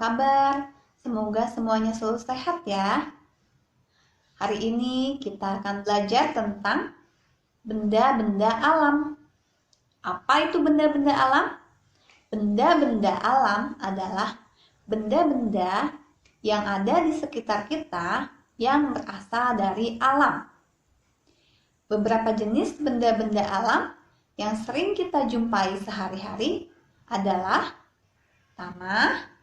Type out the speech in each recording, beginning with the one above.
kabar? Semoga semuanya selalu sehat ya. Hari ini kita akan belajar tentang benda-benda alam. Apa itu benda-benda alam? Benda-benda alam adalah benda-benda yang ada di sekitar kita yang berasal dari alam. Beberapa jenis benda-benda alam yang sering kita jumpai sehari-hari adalah tanah,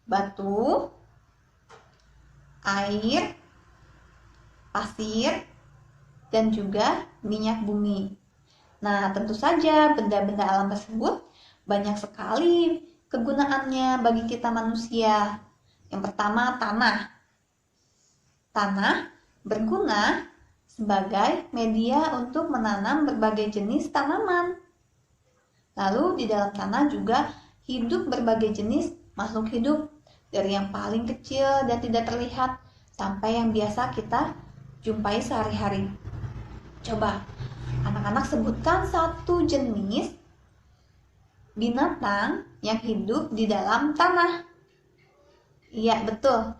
batu, air, pasir, dan juga minyak bumi. Nah, tentu saja benda-benda alam tersebut banyak sekali kegunaannya bagi kita manusia. Yang pertama, tanah. Tanah berguna sebagai media untuk menanam berbagai jenis tanaman. Lalu di dalam tanah juga hidup berbagai jenis makhluk hidup, dari yang paling kecil dan tidak terlihat sampai yang biasa kita jumpai sehari-hari. Coba anak-anak sebutkan satu jenis binatang yang hidup di dalam tanah. Iya, betul.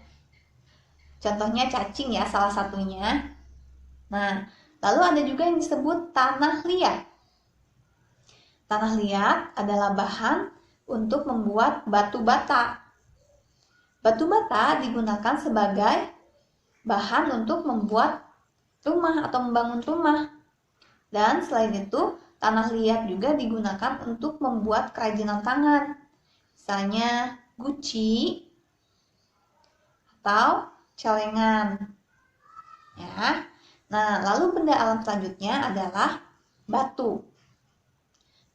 Contohnya cacing ya, salah satunya. Nah, lalu ada juga yang disebut tanah liat. Tanah liat adalah bahan untuk membuat batu bata. Batu bata digunakan sebagai bahan untuk membuat rumah atau membangun rumah. Dan selain itu, tanah liat juga digunakan untuk membuat kerajinan tangan. Misalnya guci atau celengan. Ya. Nah, lalu benda alam selanjutnya adalah batu.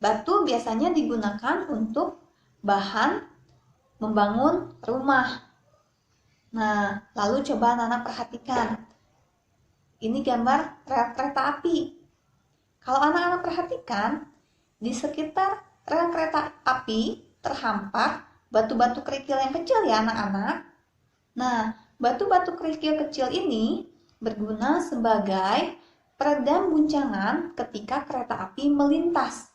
Batu biasanya digunakan untuk bahan membangun rumah. Nah, lalu coba anak-anak perhatikan. Ini gambar rel kereta api. Kalau anak-anak perhatikan, di sekitar rel kereta api terhampar batu-batu kerikil yang kecil ya anak-anak. Nah, batu-batu kerikil kecil ini berguna sebagai peredam guncangan ketika kereta api melintas.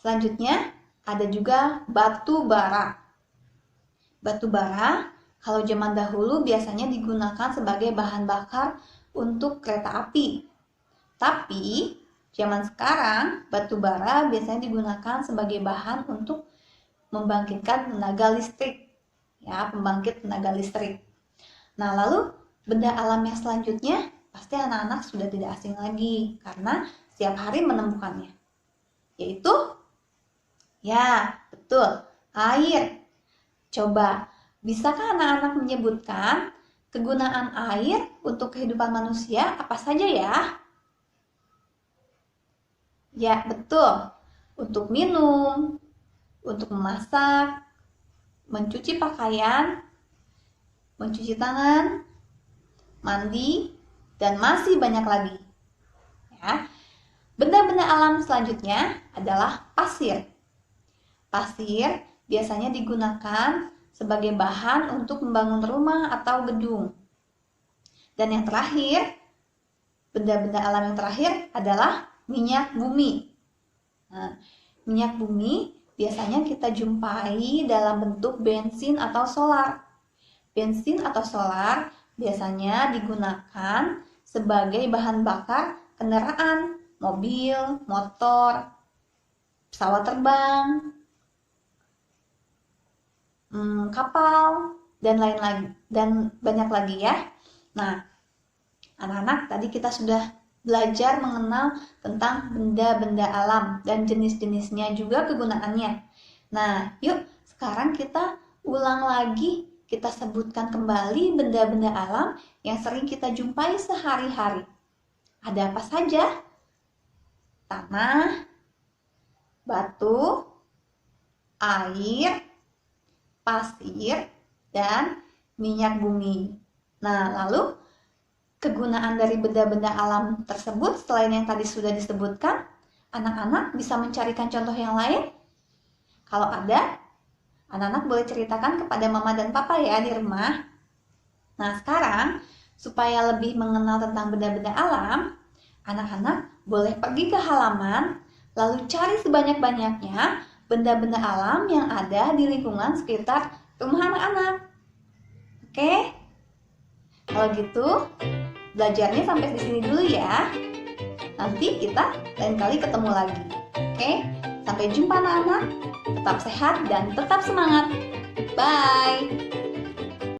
Selanjutnya, ada juga batu bara. Batu bara, kalau zaman dahulu biasanya digunakan sebagai bahan bakar untuk kereta api. Tapi, zaman sekarang, batu bara biasanya digunakan sebagai bahan untuk membangkitkan tenaga listrik. Ya, pembangkit tenaga listrik. Nah, lalu benda alam yang selanjutnya pasti anak-anak sudah tidak asing lagi karena setiap hari menemukannya. Yaitu, ya, betul, air. Coba, bisakah anak-anak menyebutkan kegunaan air untuk kehidupan manusia apa saja ya? Ya, betul. Untuk minum, untuk memasak, mencuci pakaian, mencuci tangan, mandi, dan masih banyak lagi. Ya. Benda-benda alam selanjutnya adalah pasir. Pasir biasanya digunakan sebagai bahan untuk membangun rumah atau gedung. Dan yang terakhir, benda-benda alam yang terakhir adalah minyak bumi. Nah, minyak bumi biasanya kita jumpai dalam bentuk bensin atau solar. Bensin atau solar biasanya digunakan sebagai bahan bakar kendaraan, mobil, motor, pesawat terbang, kapal, dan lain lagi, dan banyak lagi ya. Nah, anak-anak tadi kita sudah belajar mengenal tentang benda-benda alam dan jenis-jenisnya juga kegunaannya. Nah, yuk sekarang kita ulang lagi, kita sebutkan kembali benda-benda alam yang sering kita jumpai sehari-hari. Ada apa saja? Tanah, batu, air, pasir, dan minyak bumi. Nah, lalu kegunaan dari benda-benda alam tersebut selain yang tadi sudah disebutkan, anak-anak bisa mencarikan contoh yang lain? Kalau ada, anak-anak boleh ceritakan kepada mama dan papa ya di rumah. Nah, sekarang supaya lebih mengenal tentang benda-benda alam, anak-anak boleh pergi ke halaman, lalu cari sebanyak-banyaknya benda-benda alam yang ada di lingkungan sekitar rumah anak-anak. Oke? Kalau gitu, belajarnya sampai di sini dulu ya. Nanti kita lain kali ketemu lagi. Oke? Sampai jumpa anak-anak. Tetap sehat dan tetap semangat. Bye.